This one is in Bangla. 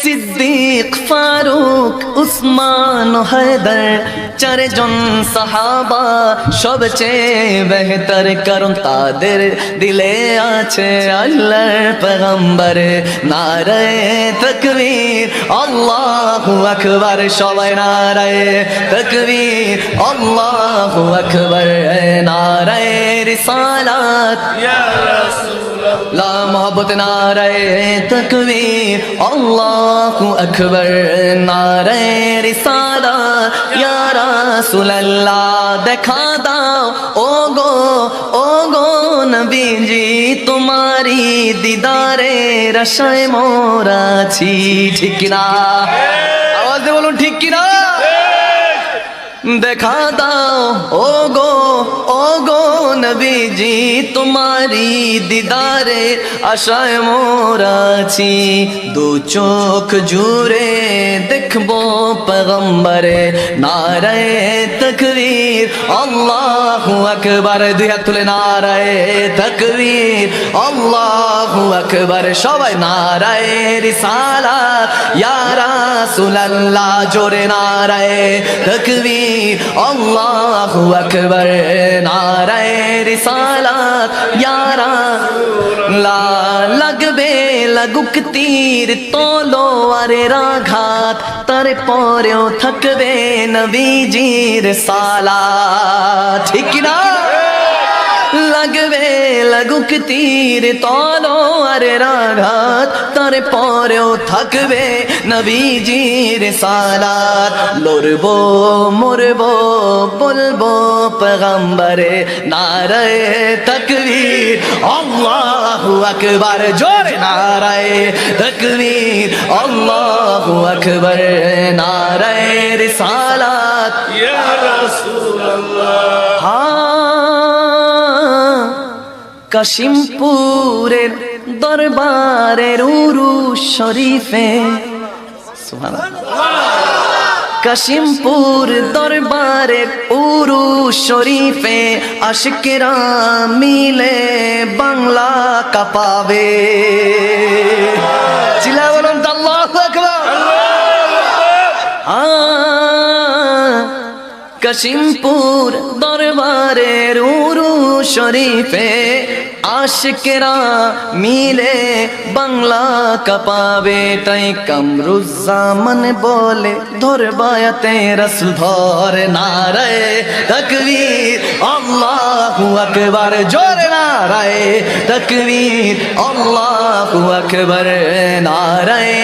সিদ্দিক ফারুক উসমান হায়দার চারজন সাহাবা সবচেয়ে বেহতর, কারণ তাদের দিলে আছে আল্লাহর পয়গম্বর। নারায়ে তাকবীর আল্লাহু আকবার, সবাই নারায়ে তাকবীর আল্লাহু আকবার। নারায়ে রিসালাত ইয়া রাসূলুল্লাহ, লা মোহব্বত নারায়ে তাকবীর আল্লাহু আকবার। নারায়ে রিসালাত ইয়া রাসূলুল্লাহ, দেখা দাও ও গো নবীজি, তোমারি দিদারে আশায় মোরা আছি। ঠিক কিনা? আওয়াজ দিয়ে বলুন ঠিক কিনা? দেখা দাও ও গো নবীজি, তোমারি দিদারে আশায় মোরা আছি। দু চোখ জুড়ে দেখবো পয়গম্বরে। নারায়ে তাকবীর আল্লাহু আকবার, দুই হাত তুলে নারায়ে তাকবীর আল্লাহু আকবার। সবাই নারায়ে রিসালাত ইয়া রাসূলুল্লাহ, জোরে নারায়ে তাকবীর আল্লাহু আকবার। নারায়ে রিসালাত ইয়া রাসূলুল্লাহ, লাগবে লাগুক তীর তলোয়ারের আঘাত, তারপরেও থাকবে নবীজির সালাত। ঠিক না? লাগবে লাগুক তীর তলোয়ারের আঘাত, তারপরেও থাকবে নবীজির সালাত। লড়বো মরবো বলবো পয়গম্বরে। নারায়ে তাকবীর আল্লাহু আকবার, জোরে নারায়ে তাকবীর আল্লাহু আকবার। নারায়ে রিসালাত ইয়া রাসূলুল্লাহ। কাশিমপুরের দরবারের উরুস শরীফে, কাশিমপুর দরবারের উরুস শরীফে আশিকেরা মিলে বাংলা কাঁপাবে। চিল্লায়ে বলুন তো আল্লাহু আকবার। কাশিমপুর দরবারের উরুস শরীফে আশিকেরা মিলে বাংলা কাঁপাবে। তাই কামরুজ্জামান বলে ধরবায়াতে রাসূল ধর। নারায়ে তাকবীর আল্লাহু আকবার, জোরে নারায়ে তাকবীর আল্লাহু আকবার। নারায়ে